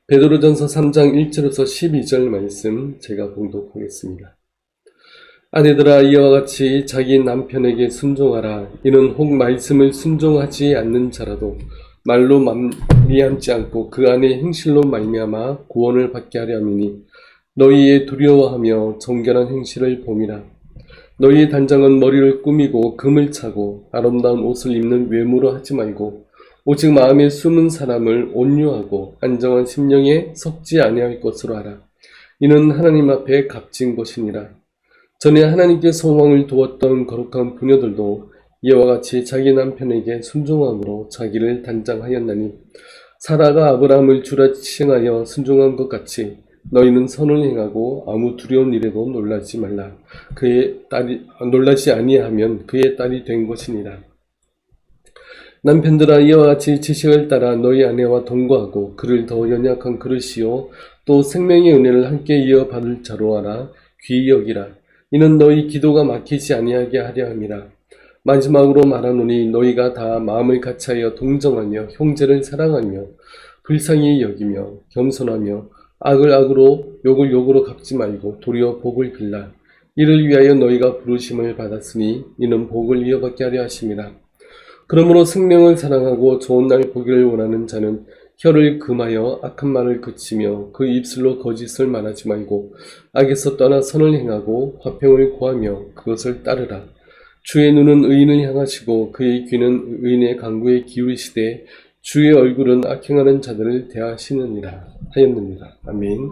베드로전서 3장 1절에서 12절 말씀 제가 봉독하겠습니다. 아내들아 이와 같이 자기 남편에게 순종하라. 이는 혹 말씀을 순종하지 않는 자라도 말로 미함지 않고 그 안에 행실로 말미암아 구원을 받게 하려 함이니 너희의 두려워하며 정결한 행실을 봄이라. 너희의 단장은 머리를 꾸미고 금을 차고 아름다운 옷을 입는 외모로 하지 말고 오직 마음에 숨은 사람을 온유하고 안정한 심령에 섞지 아니할 것으로 하라. 이는 하나님 앞에 값진 것이니라. 전에 하나님께 소망을 두었던 거룩한 부녀들도 이와 같이 자기 남편에게 순종함으로 자기를 단장하였나니 사라가 아브라함을 주라 칭하여 순종한 것 같이 너희는 선을 행하고 아무 두려운 일에도 놀라지 말라. 놀라지 아니하면 그의 딸이 된 것이니라. 남편들아 이와 같이 지식을 따라 너희 아내와 동거하고 그를 더 연약한 그릇이요 또 생명의 은혜를 함께 이어받을 자로 하라. 귀히 여기라. 이는 너희 기도가 막히지 아니하게 하려 함이라. 마지막으로 말하노니 너희가 다 마음을 같이하여 동정하며 형제를 사랑하며 불쌍히 여기며 겸손하며 악을 악으로 욕을 욕으로 갚지 말고 도리어 복을 빌라. 이를 위하여 너희가 부르심을 받았으니 이는 복을 이어받게 하려 하심이라. 그러므로 생명을 사랑하고 좋은 날 보기를 원하는 자는 혀를 금하여 악한 말을 그치며 그 입술로 거짓을 말하지 말고 악에서 떠나 선을 행하고 화평을 구하며 그것을 따르라. 주의 눈은 의인을 향하시고 그의 귀는 의인의 간구에 기울이시되 주의 얼굴은 악행하는 자들을 대하시느니라 하였느니라. 아멘.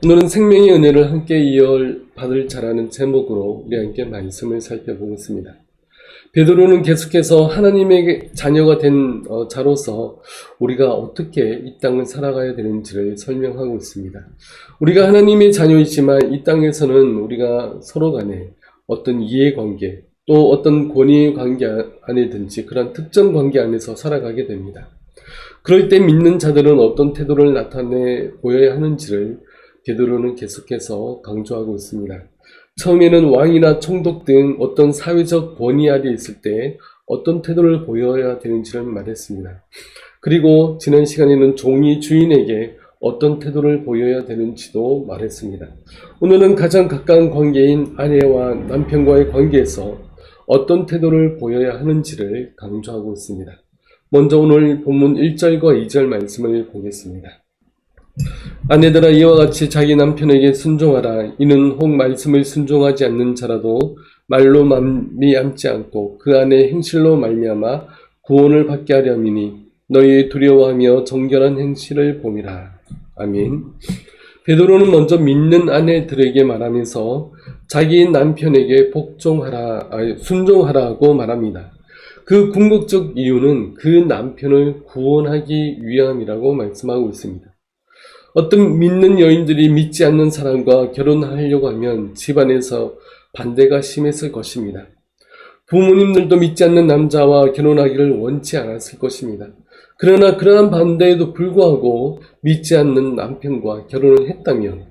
오늘은 생명의 은혜를 함께 이어받을 자라는 제목으로 우리 함께 말씀을 살펴보겠습니다. 베드로는 계속해서 하나님의 자녀가 된 자로서 우리가 어떻게 이 땅을 살아가야 되는지를 설명하고 있습니다. 우리가 하나님의 자녀이지만 이 땅에서는 우리가 서로 간에 어떤 이해관계 또 어떤 권위의 관계 안에든지 그런 특정 관계 안에서 살아가게 됩니다. 그럴 때 믿는 자들은 어떤 태도를 나타내 보여야 하는지를 베드로는 계속해서 강조하고 있습니다. 처음에는 왕이나 총독 등 어떤 사회적 권위 아래 있을 때 어떤 태도를 보여야 되는지를 말했습니다. 그리고 지난 시간에는 종이 주인에게 어떤 태도를 보여야 되는지도 말했습니다. 오늘은 가장 가까운 관계인 아내와 남편과의 관계에서 어떤 태도를 보여야 하는지를 강조하고 있습니다. 먼저 오늘 본문 1절과 2절 말씀을 보겠습니다. 아내들아 이와 같이 자기 남편에게 순종하라. 이는 혹 말씀을 순종하지 않는 자라도 말로 미암지 않고 그 안에 행실로 말미암아 구원을 받게 하려 함이니 너희 두려워하며 정결한 행실을 봄이라. 아멘. 베드로는 먼저 믿는 아내들에게 말하면서 자기 남편에게 순종하라고 말합니다. 그 궁극적 이유는 그 남편을 구원하기 위함이라고 말씀하고 있습니다. 어떤 믿는 여인들이 믿지 않는 사람과 결혼하려고 하면 집안에서 반대가 심했을 것입니다. 부모님들도 믿지 않는 남자와 결혼하기를 원치 않았을 것입니다. 그러나 그러한 반대에도 불구하고 믿지 않는 남편과 결혼을 했다면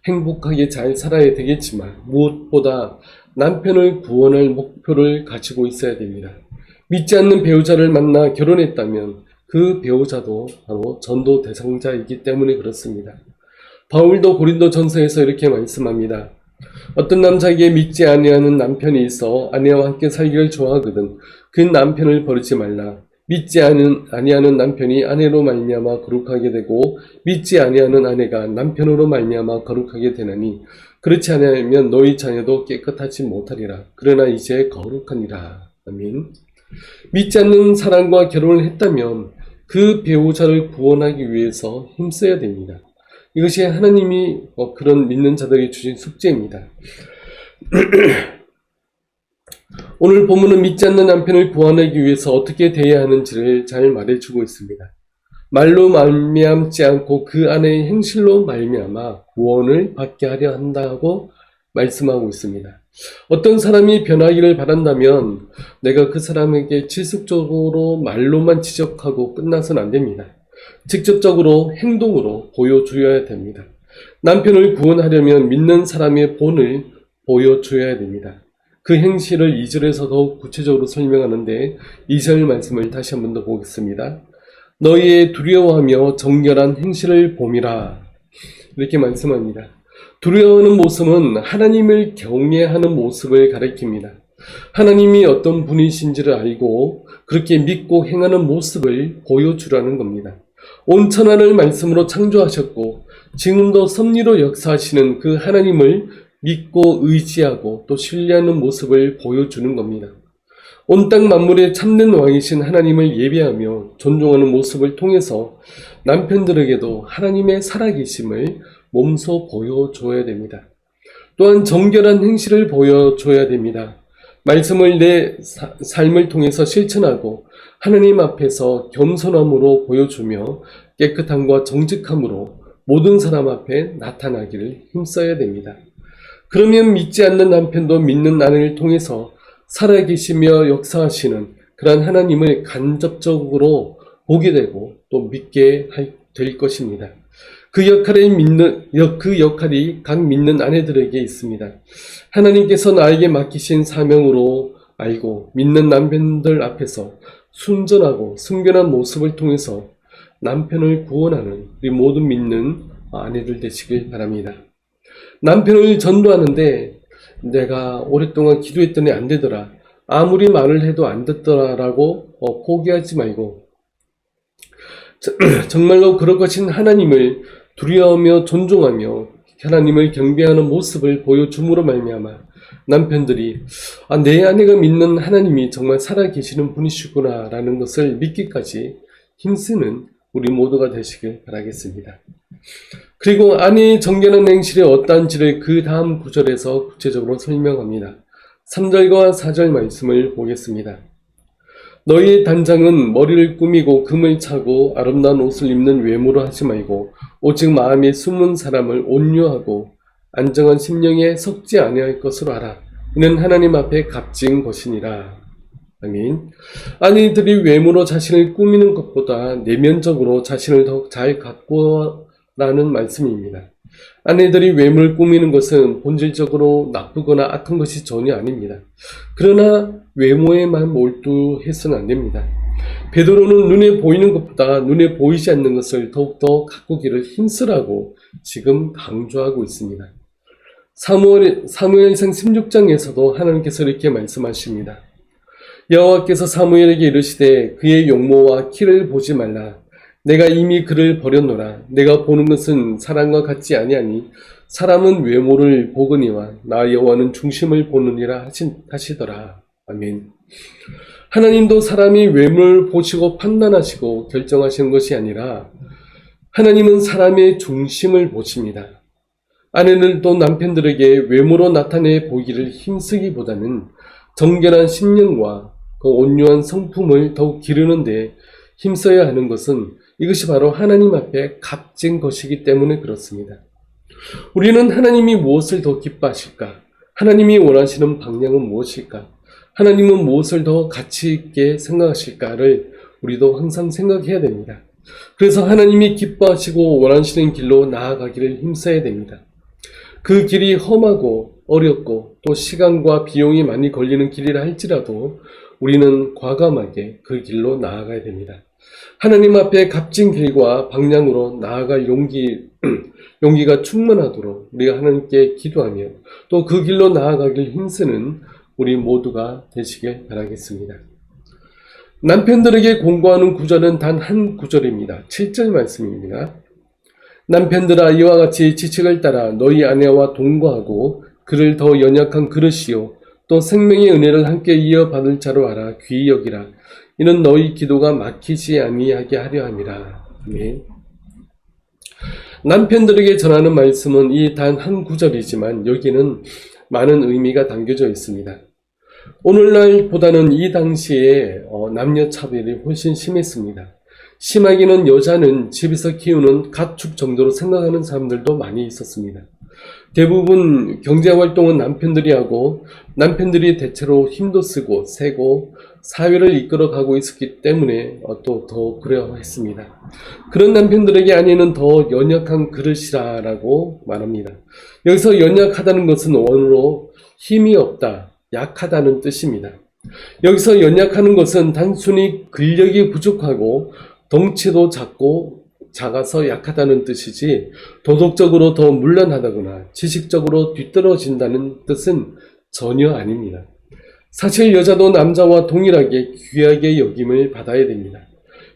행복하게 잘 살아야 되겠지만 무엇보다 남편을 구원할 목표를 가지고 있어야 됩니다. 믿지 않는 배우자를 만나 결혼했다면 그 배우자도 바로 전도 대상자이기 때문에 그렇습니다. 바울도 고린도 전서에서 이렇게 말씀합니다. 어떤 남자에게 믿지 아니하는 남편이 있어 아내와 함께 살기를 좋아하거든 그 남편을 버리지 말라. 믿지 아니하는 남편이 아내로 말미암아 거룩하게 되고 믿지 아니하는 아내가 남편으로 말미암아 거룩하게 되나니 그렇지 아니하면 너희 자녀도 깨끗하지 못하리라. 그러나 이제 거룩하니라. 아멘. 믿지 않는 사람과 결혼을 했다면 그 배우자를 구원하기 위해서 힘써야 됩니다. 이것이 하나님이 그런 믿는 자들에게 주신 숙제입니다. 오늘 본문은 믿지 않는 남편을 구원하기 위해서 어떻게 대해야 하는지를 잘 말해주고 있습니다. 말로 말미암지 않고 그 안의 행실로 말미암아 구원을 받게 하려 한다고 말씀하고 있습니다. 어떤 사람이 변하기를 바란다면 내가 그 사람에게 지속적으로 말로만 지적하고 끝나서는 안 됩니다. 직접적으로 행동으로 보여줘야 됩니다. 남편을 구원하려면 믿는 사람의 본을 보여줘야 됩니다. 그 행실을 2절에서 더욱 구체적으로 설명하는데 2절 말씀을 다시 한 번 더 보겠습니다. 너희의 두려워하며 정결한 행실을 봄이라. 이렇게 말씀합니다. 두려워하는 모습은 하나님을 경외하는 모습을 가리킵니다. 하나님이 어떤 분이신지를 알고 그렇게 믿고 행하는 모습을 보여주라는 겁니다. 온 천하를 말씀으로 창조하셨고 지금도 섭리로 역사하시는 그 하나님을 믿고 의지하고 또 신뢰하는 모습을 보여주는 겁니다. 온 땅 만물의 참된 왕이신 하나님을 예배하며 존중하는 모습을 통해서 남편들에게도 하나님의 살아계심을 몸소 보여줘야 됩니다. 또한 정결한 행실을 보여줘야 됩니다. 말씀을 내 삶을 통해서 실천하고 하나님 앞에서 겸손함으로 보여주며 깨끗함과 정직함으로 모든 사람 앞에 나타나기를 힘써야 됩니다. 그러면 믿지 않는 남편도 믿는 아내를 통해서 살아계시며 역사하시는 그러한 하나님을 간접적으로 보게 되고 또 믿게 될 것입니다. 그 역할이 각 믿는 아내들에게 있습니다. 하나님께서 나에게 맡기신 사명으로 알고 믿는 남편들 앞에서 순전하고 순결한 모습을 통해서 남편을 구원하는 우리 모든 믿는 아내들 되시길 바랍니다. 남편을 전도하는데 내가 오랫동안 기도했더니 안 되더라. 아무리 말을 해도 안 듣더라라고 포기하지 말고 정말로 그럴 것인 하나님을 두려워하며 존중하며 하나님을 경배하는 모습을 보여줌으로 말미암아 남편들이 내 아내가 믿는 하나님이 정말 살아계시는 분이시구나 라는 것을 믿기까지 힘쓰는 우리 모두가 되시길 바라겠습니다. 그리고 아내의 정결한 행실이 어떠한지를 그 다음 구절에서 구체적으로 설명합니다. 3절과 4절 말씀을 보겠습니다. 너희의 단장은 머리를 꾸미고 금을 차고 아름다운 옷을 입는 외모로 하지 말고 오직 마음에 숨은 사람을 온유하고 안정한 심령에 섞지 아니할 것으로 하라. 이는 하나님 앞에 값진 것이니라. 아멘. 아내들이 외모로 자신을 꾸미는 것보다 내면적으로 자신을 더욱 잘 가꾸라는 말씀입니다. 아내들이 외모를 꾸미는 것은 본질적으로 나쁘거나 악한 것이 전혀 아닙니다. 그러나 외모에만 몰두해서는 안 됩니다. 베드로는 눈에 보이는 것보다 눈에 보이지 않는 것을 더욱더 가꾸기를 힘쓰라고 지금 강조하고 있습니다. 사무엘상 16장에서도 하나님께서 이렇게 말씀하십니다. 여호와께서 사무엘에게 이르시되 그의 용모와 키를 보지 말라. 내가 이미 그를 버렸노라. 내가 보는 것은 사람과 같지 아니하니 사람은 외모를 보거니와 나 여호와는 중심을 보느니라 하시더라. 아멘. 하나님도 사람이 외모를 보시고 판단하시고 결정하시는 것이 아니라 하나님은 사람의 중심을 보십니다. 아내들도 남편들에게 외모로 나타내 보기를 힘쓰기보다는 정결한 심령과 그 온유한 성품을 더욱 기르는 데 힘써야 하는 것은 이것이 바로 하나님 앞에 값진 것이기 때문에 그렇습니다. 우리는 하나님이 무엇을 더 기뻐하실까? 하나님이 원하시는 방향은 무엇일까? 하나님은 무엇을 더 가치 있게 생각하실까를 우리도 항상 생각해야 됩니다. 그래서 하나님이 기뻐하시고 원하시는 길로 나아가기를 힘써야 됩니다. 그 길이 험하고 어렵고 또 시간과 비용이 많이 걸리는 길이라 할지라도 우리는 과감하게 그 길로 나아가야 됩니다. 하나님 앞에 값진 길과 방향으로 나아갈 용기가 충만하도록 우리가 하나님께 기도하며 또 그 길로 나아가길 힘쓰는 우리 모두가 되시길 바라겠습니다. 남편들에게 공고하는 구절은 단 한 구절입니다. 7절 말씀입니다. 남편들아 이와 같이 지식을 따라 너희 아내와 동거하고 그를 더 연약한 그릇이요 또 생명의 은혜를 함께 이어받을 자로 알아 귀히 여기라. 이는 너희 기도가 막히지 아니하게 하려 함이라. 아멘. 남편들에게 전하는 말씀은 이 단 한 구절이지만 여기는 많은 의미가 담겨져 있습니다. 오늘날보다는 이 당시에 남녀 차별이 훨씬 심했습니다. 심하게는 여자는 집에서 키우는 가축 정도로 생각하는 사람들도 많이 있었습니다. 대부분 경제활동은 남편들이 하고 남편들이 대체로 힘도 쓰고 세고 사회를 이끌어가고 있었기 때문에 또 더 그러했습니다. 그런 남편들에게 아내는 더 연약한 그릇이라고 말합니다. 여기서 연약하다는 것은 원어로 힘이 없다, 약하다는 뜻입니다. 여기서 연약하는 것은 단순히 근력이 부족하고 덩치도 작아서 약하다는 뜻이지 도덕적으로 더 문란하다거나 지식적으로 뒤떨어진다는 뜻은 전혀 아닙니다. 사실 여자도 남자와 동일하게 귀하게 여김을 받아야 됩니다.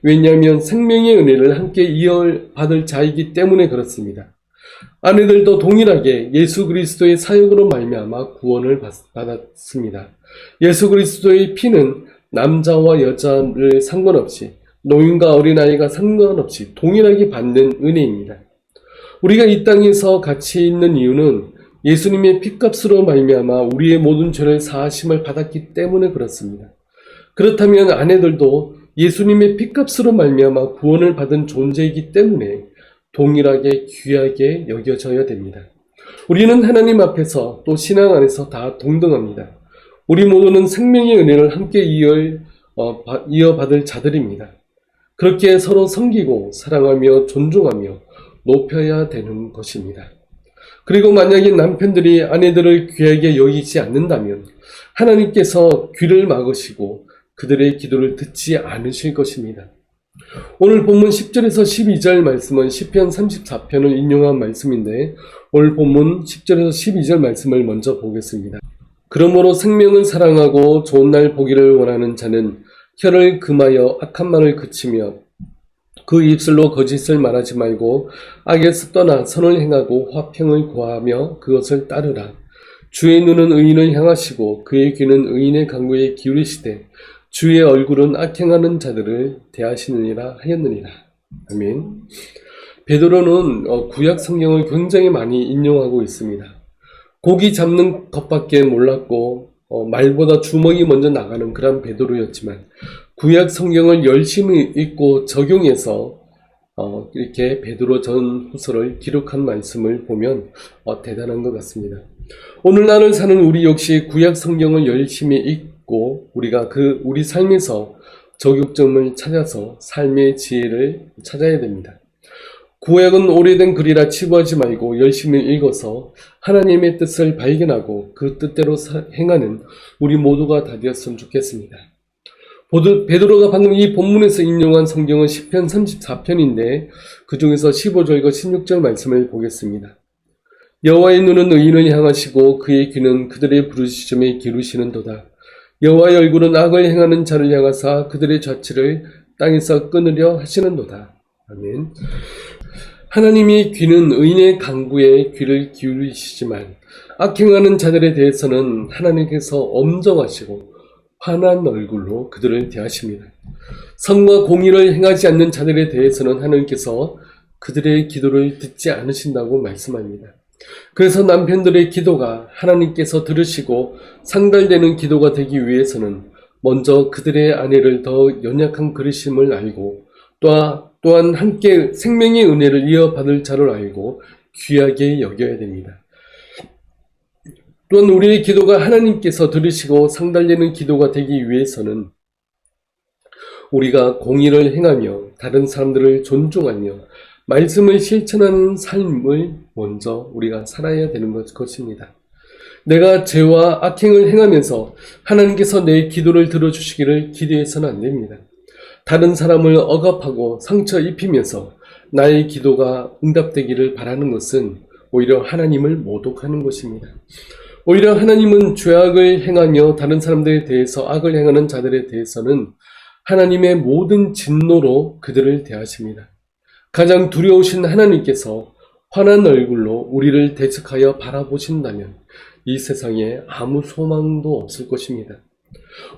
왜냐하면 생명의 은혜를 함께 이어받을 자이기 때문에 그렇습니다. 아내들도 동일하게 예수 그리스도의 사역으로 말미암아 구원을 받았습니다. 예수 그리스도의 피는 남자와 여자를 상관없이 노인과 어린아이가 상관없이 동일하게 받는 은혜입니다. 우리가 이 땅에서 같이 있는 이유는 예수님의 피값으로 말미암아 우리의 모든 죄를 사하심을 받았기 때문에 그렇습니다. 그렇다면 아내들도 예수님의 피값으로 말미암아 구원을 받은 존재이기 때문에 동일하게 귀하게 여겨져야 됩니다. 우리는 하나님 앞에서 또 신앙 안에서 다 동등합니다. 우리 모두는 생명의 은혜를 함께 이어받을 자들입니다. 그렇게 서로 섬기고 사랑하며 존중하며 높여야 되는 것입니다. 그리고 만약에 남편들이 아내들을 귀하게 여기지 않는다면 하나님께서 귀를 막으시고 그들의 기도를 듣지 않으실 것입니다. 오늘 본문 10절에서 12절 말씀은 시편 34편을 인용한 말씀인데 오늘 본문 10절에서 12절 말씀을 먼저 보겠습니다. 그러므로 생명을 사랑하고 좋은 날 보기를 원하는 자는 혀를 금하여 악한 말을 그치며 그 입술로 거짓을 말하지 말고 악에서 떠나 선을 행하고 화평을 구하며 그것을 따르라. 주의 눈은 의인을 향하시고 그의 귀는 의인의 간구에 기울이시되 주의 얼굴은 악행하는 자들을 대하시느니라 하였느니라. 아멘. 베드로는 구약 성경을 굉장히 많이 인용하고 있습니다. 고기 잡는 것밖에 몰랐고 말보다 주먹이 먼저 나가는 그런 베드로였지만 구약 성경을 열심히 읽고 적용해서 이렇게 베드로 전후서를 기록한 말씀을 보면 대단한 것 같습니다. 오늘날을 사는 우리 역시 구약 성경을 열심히 읽고 우리가 우리 삶에서 적용점을 찾아서 삶의 지혜를 찾아야 됩니다. 구약은 오래된 글이라 치부하지 말고 열심히 읽어서 하나님의 뜻을 발견하고 그 뜻대로 행하는 우리 모두가 다 되었으면 좋겠습니다. 베드로가 방금 이 본문에서 인용한 성경은 시편 34편인데 그 중에서 15절과 16절 말씀을 보겠습니다. 여호와의 눈은 의인을 향하시고 그의 귀는 그들의 부르짖음에 기울이시는도다. 여호와의 얼굴은 악을 행하는 자를 향하사 그들의 자취를 땅에서 끊으려 하시는도다. 아멘. 하나님의 귀는 의인의 간구에 귀를 기울이시지만 악행하는 자들에 대해서는 하나님께서 엄정하시고 환한 얼굴로 그들을 대하십니다. 선과 공의를 행하지 않는 자들에 대해서는 하나님께서 그들의 기도를 듣지 않으신다고 말씀합니다. 그래서 남편들의 기도가 하나님께서 들으시고 상달되는 기도가 되기 위해서는 먼저 그들의 아내를 더 연약한 그릇임을 알고 또한 함께 생명의 은혜를 이어받을 자를 알고 귀하게 여겨야 됩니다. 또한 우리의 기도가 하나님께서 들으시고 상달되는 기도가 되기 위해서는 우리가 공의를 행하며 다른 사람들을 존중하며 말씀을 실천하는 삶을 먼저 우리가 살아야 되는 것입니다. 내가 죄와 악행을 행하면서 하나님께서 내 기도를 들어주시기를 기대해서는 안 됩니다. 다른 사람을 억압하고 상처 입히면서 나의 기도가 응답되기를 바라는 것은 오히려 하나님을 모독하는 것입니다. 오히려 하나님은 죄악을 행하며 다른 사람들에 대해서 악을 행하는 자들에 대해서는 하나님의 모든 진노로 그들을 대하십니다. 가장 두려우신 하나님께서 환한 얼굴로 우리를 대적하여 바라보신다면 이 세상에 아무 소망도 없을 것입니다.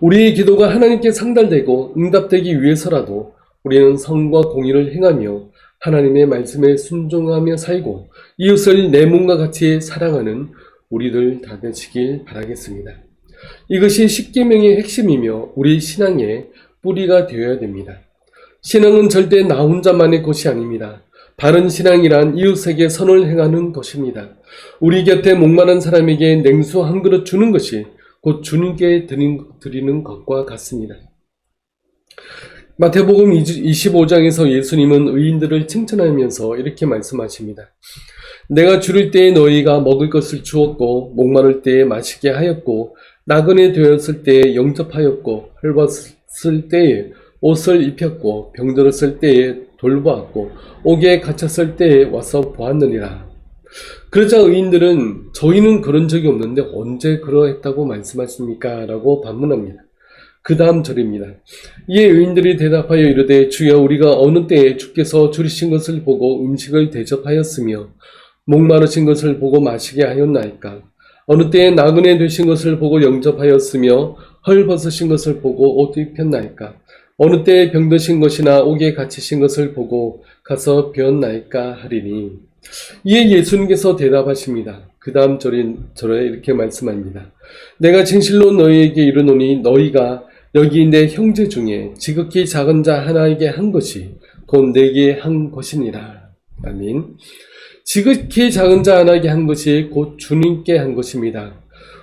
우리의 기도가 하나님께 상달되고 응답되기 위해서라도 우리는 선과 공의를 행하며 하나님의 말씀에 순종하며 살고 이웃을 내 몸과 같이 사랑하는 우리들 다 되시길 바라겠습니다. 이것이 십계명의 핵심이며 우리 신앙의 뿌리가 되어야 됩니다. 신앙은 절대 나 혼자만의 것이 아닙니다. 바른 신앙이란 이웃에게 선을 행하는 것입니다. 우리 곁에 목마른 사람에게 냉수 한 그릇 주는 것이 곧 주님께 드리는 것과 같습니다. 마태복음 25장에서 예수님은 의인들을 칭찬하면서 이렇게 말씀하십니다. 내가 줄일 때에 너희가 먹을 것을 주었고 목마를 때에 마시게 하였고 나그네 되었을 때에 영접하였고 헐벗을 때에 옷을 입혔고 병들었을 때에 돌보았고 옥에 갇혔을 때에 와서 보았느니라. 그러자 의인들은 저희는 그런 적이 없는데 언제 그러했다고 말씀하십니까? 라고 반문합니다. 그 다음 절입니다. 이에 의인들이 대답하여 이르되 주여 우리가 어느 때에 주께서 줄이신 것을 보고 음식을 대접하였으며 목마르신 것을 보고 마시게 하였나이까? 어느 때에 나그네 되신 것을 보고 영접하였으며 헐벗으신 것을 보고 옷 입혔나이까? 어느 때에 병드신 것이나 옥에 갇히신 것을 보고 가서 배웠나이까 하리니. 이에 예수님께서 대답하십니다. 그 다음 절에 이렇게 말씀합니다. 내가 진실로 너희에게 이르노니 너희가 여기 내 형제 중에 지극히 작은 자 하나에게 한 것이 곧 내게 한 것이니라. 아멘. 지극히 작은 자 하나에게 한 것이 곧 주님께 한 것입니다.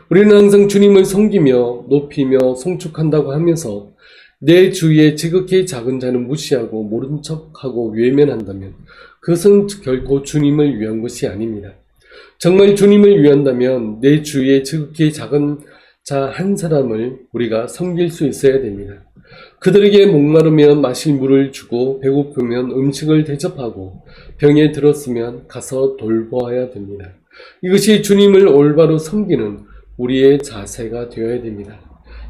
우리는 항상 주님을 섬기며 높이며 송축한다고 하면서 내 주위에 지극히 작은 자는 무시하고 모른 척하고 외면한다면 그것은 결코 주님을 위한 것이 아닙니다. 정말 주님을 위한다면 내 주위에 지극히 작은 자 한 사람을 우리가 섬길 수 있어야 됩니다. 그들에게 목마르면 마실 물을 주고 배고프면 음식을 대접하고 병에 들었으면 가서 돌보아야 됩니다. 이것이 주님을 올바로 섬기는 우리의 자세가 되어야 됩니다.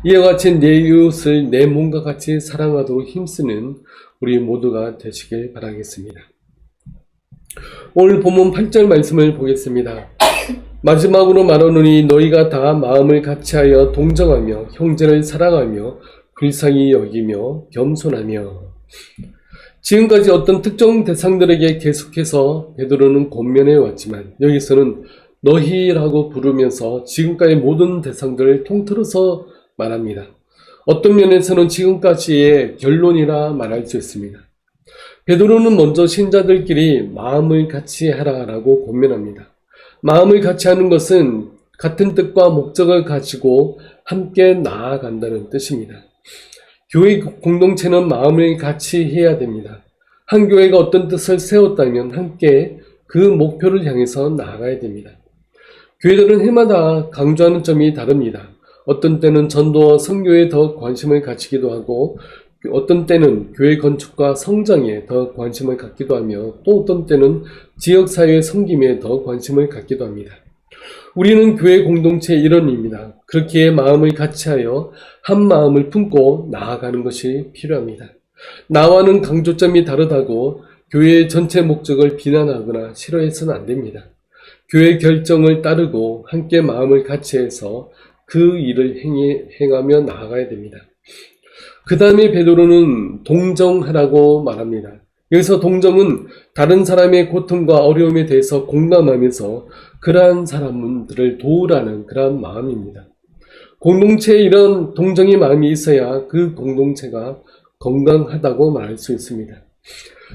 이와 같이 내 이웃을 내 몸과 같이 사랑하도록 힘쓰는 우리 모두가 되시길 바라겠습니다. 오늘 본문 8절 말씀을 보겠습니다. 마지막으로 말하노니 너희가 다 마음을 같이하여 동정하며 형제를 사랑하며 불쌍히 여기며 겸손하며. 지금까지 어떤 특정 대상들에게 계속해서 베드로는 권면해 왔지만 여기서는 너희라고 부르면서 지금까지 모든 대상들을 통틀어서 말합니다. 어떤 면에서는 지금까지의 결론이라 말할 수 있습니다. 베드로는 먼저 신자들끼리 마음을 같이 하라라고 권면합니다. 마음을 같이 하는 것은 같은 뜻과 목적을 가지고 함께 나아간다는 뜻입니다. 교회 공동체는 마음을 같이 해야 됩니다. 한 교회가 어떤 뜻을 세웠다면 함께 그 목표를 향해서 나아가야 됩니다. 교회들은 해마다 강조하는 점이 다릅니다. 어떤 때는 전도와 선교에 더 관심을 가지기도 하고 어떤 때는 교회 건축과 성장에 더 관심을 갖기도 하며 또 어떤 때는 지역사회 섬김에 더 관심을 갖기도 합니다. 우리는 교회 공동체의 일원입니다. 그렇기에 마음을 같이하여 한 마음을 품고 나아가는 것이 필요합니다. 나와는 강조점이 다르다고 교회의 전체 목적을 비난하거나 싫어해서는 안 됩니다. 교회 결정을 따르고 함께 마음을 같이해서 그 일을 행하며 나아가야 됩니다. 그 다음에 베드로는 동정하라고 말합니다. 여기서 동정은 다른 사람의 고통과 어려움에 대해서 공감하면서 그러한 사람들을 도우라는 그러한 마음입니다. 공동체에 이런 동정의 마음이 있어야 그 공동체가 건강하다고 말할 수 있습니다.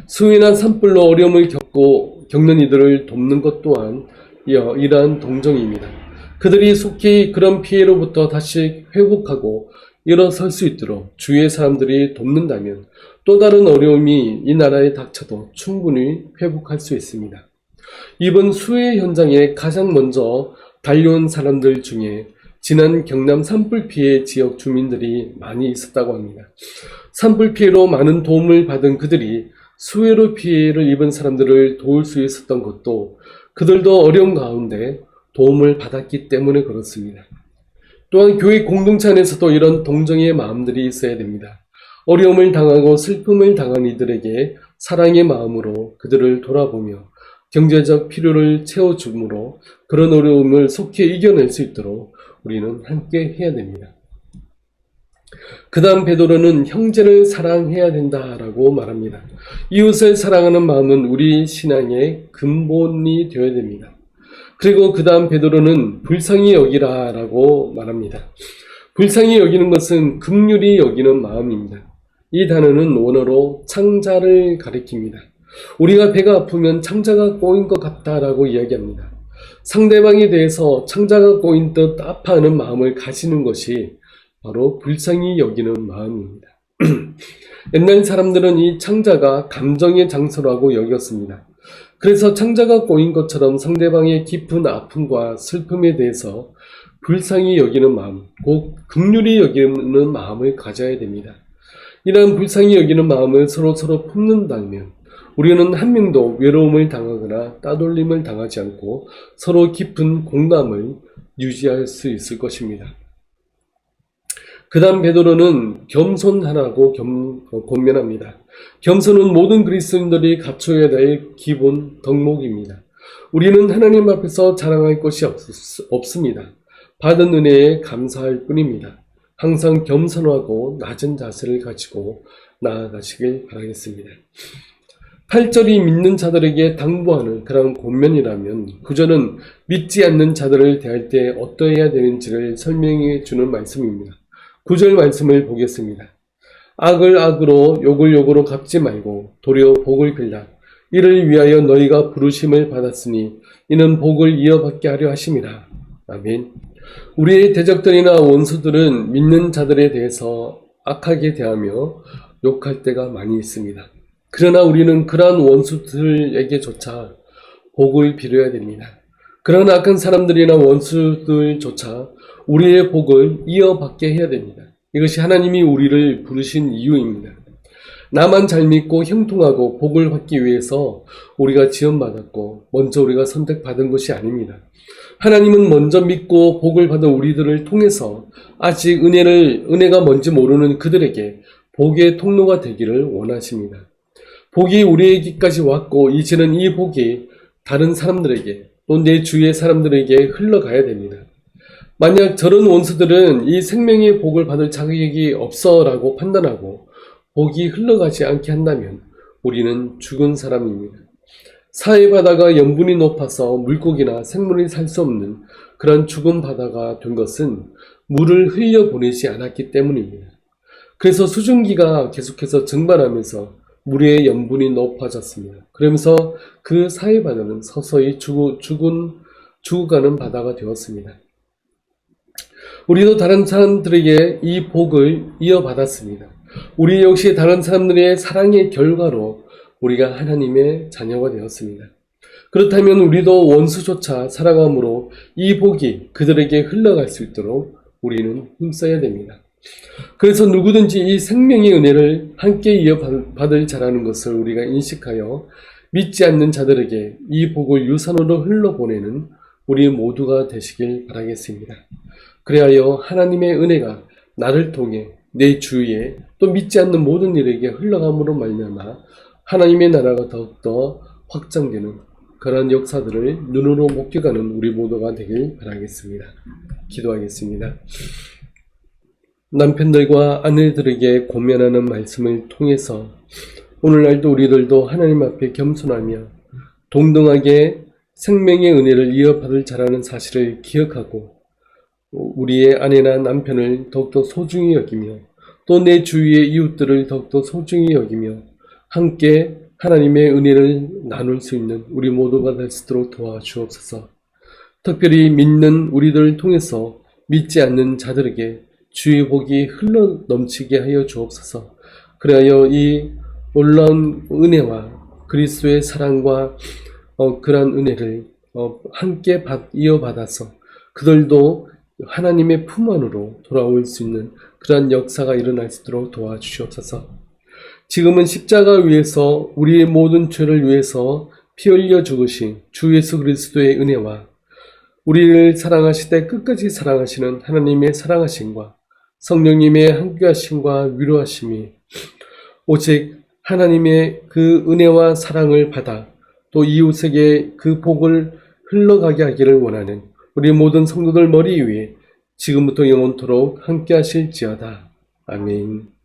수위나 산불로 어려움을 겪는 이들을 돕는 것 또한 이러한 동정입니다. 그들이 속히 그런 피해로부터 다시 회복하고 일어설 수 있도록 주위의 사람들이 돕는다면 또 다른 어려움이 이 나라에 닥쳐도 충분히 회복할 수 있습니다. 이번 수해 현장에 가장 먼저 달려온 사람들 중에 지난 경남 산불 피해 지역 주민들이 많이 있었다고 합니다. 산불 피해로 많은 도움을 받은 그들이 수해로 피해를 입은 사람들을 도울 수 있었던 것도 그들도 어려운 가운데 도움을 받았기 때문에 그렇습니다. 또한 교회 공동체 안에서도 이런 동정의 마음들이 있어야 됩니다. 어려움을 당하고 슬픔을 당한 이들에게 사랑의 마음으로 그들을 돌아보며 경제적 필요를 채워줌으로 그런 어려움을 속히 이겨낼 수 있도록 우리는 함께 해야 됩니다. 그 다음 베드로는 형제를 사랑해야 된다라고 말합니다. 이웃을 사랑하는 마음은 우리 신앙의 근본이 되어야 됩니다. 그리고 그 다음 베드로는 불쌍히 여기라라고 말합니다. 불쌍히 여기는 것은 긍휼히 여기는 마음입니다. 이 단어는 원어로 창자를 가리킵니다. 우리가 배가 아프면 창자가 꼬인 것 같다라고 이야기합니다. 상대방에 대해서 창자가 꼬인 듯 아파하는 마음을 가지는 것이 바로 불쌍히 여기는 마음입니다. 옛날 사람들은 이 창자가 감정의 장소라고 여겼습니다. 그래서 창자가 꼬인 것처럼 상대방의 깊은 아픔과 슬픔에 대해서 불쌍히 여기는 마음, 곧 긍휼히 여기는 마음을 가져야 됩니다. 이러한 불쌍히 여기는 마음을 서로 품는다면 우리는 한 명도 외로움을 당하거나 따돌림을 당하지 않고 서로 깊은 공감을 유지할 수 있을 것입니다. 그 다음 베드로는 겸손하라고 권면합니다. 겸손은 모든 그리스도인들이 갖춰야 될 기본 덕목입니다. 우리는 하나님 앞에서 자랑할 것이 없습니다. 받은 은혜에 감사할 뿐입니다. 항상 겸손하고 낮은 자세를 가지고 나아가시길 바라겠습니다. 8절이 믿는 자들에게 당부하는 그런 권면이라면 9절은 믿지 않는 자들을 대할 때 어떠해야 되는지를 설명해 주는 말씀입니다. 9절 말씀을 보겠습니다. 악을 악으로 욕을 욕으로 갚지 말고 도리어 복을 빌라. 이를 위하여 너희가 부르심을 받았으니 이는 복을 이어받게 하려 하심이라. 아멘. 우리의 대적들이나 원수들은 믿는 자들에 대해서 악하게 대하며 욕할 때가 많이 있습니다. 그러나 우리는 그러한 원수들에게조차 복을 빌어야 됩니다. 그러나 악한 사람들이나 원수들조차 우리의 복을 이어받게 해야 됩니다. 이것이 하나님이 우리를 부르신 이유입니다. 나만 잘 믿고 형통하고 복을 받기 위해서 우리가 지원받았고 먼저 우리가 선택받은 것이 아닙니다. 하나님은 먼저 믿고 복을 받은 우리들을 통해서 아직 은혜가 뭔지 모르는 그들에게 복의 통로가 되기를 원하십니다. 복이 우리에게까지 왔고 이제는 이 복이 다른 사람들에게 또 내 주위의 사람들에게 흘러가야 됩니다. 만약 저런 원수들은 이 생명의 복을 받을 자격이 없어라고 판단하고 복이 흘러가지 않게 한다면 우리는 죽은 사람입니다. 사해 바다가 염분이 높아서 물고기나 생물이 살 수 없는 그런 죽은 바다가 된 것은 물을 흘려보내지 않았기 때문입니다. 그래서 수증기가 계속해서 증발하면서 물의 염분이 높아졌습니다. 그러면서 그 사해 바다는 서서히 죽어가는 바다가 되었습니다. 우리도 다른 사람들에게 이 복을 이어받았습니다. 우리 역시 다른 사람들의 사랑의 결과로 우리가 하나님의 자녀가 되었습니다. 그렇다면 우리도 원수조차 사랑함으로 이 복이 그들에게 흘러갈 수 있도록 우리는 힘써야 됩니다. 그래서 누구든지 이 생명의 은혜를 함께 이어받을 자라는 것을 우리가 인식하여 믿지 않는 자들에게 이 복을 유산으로 흘러보내는 우리 모두가 되시길 바라겠습니다. 그리하여 하나님의 은혜가 나를 통해 내 주위에 또 믿지 않는 모든 일에게 흘러감으로 말미암아 하나님의 나라가 더욱더 확장되는 그런 역사들을 눈으로 목격하는 우리 모두가 되길 바라겠습니다. 기도하겠습니다. 남편들과 아내들에게 권면하는 말씀을 통해서 오늘날도 우리들도 하나님 앞에 겸손하며 동등하게 생명의 은혜를 이어받을 자라는 사실을 기억하고 우리의 아내나 남편을 더욱더 소중히 여기며 또 내 주위의 이웃들을 더욱더 소중히 여기며 함께 하나님의 은혜를 나눌 수 있는 우리 모두가 될 수 있도록 도와주옵소서. 특별히 믿는 우리들을 통해서 믿지 않는 자들에게 주의 복이 흘러 넘치게 하여 주옵소서. 그리하여 이 놀라운 은혜와 그리스도의 사랑과 그러한 은혜를 함께 이어받아서 그들도 하나님의 품 안으로 돌아올 수 있는 그러한 역사가 일어날 수 있도록 도와주시옵소서. 지금은 십자가 위에서 우리의 모든 죄를 위해서 피 흘려 죽으신 주 예수 그리스도의 은혜와 우리를 사랑하시되 끝까지 사랑하시는 하나님의 사랑하심과 성령님의 함께하심과 위로하심이 오직 하나님의 그 은혜와 사랑을 받아 또 이웃에게 그 복을 흘러가게 하기를 원하는 우리 모든 성도들 머리 위에 지금부터 영원토록 함께하실지어다. 아멘.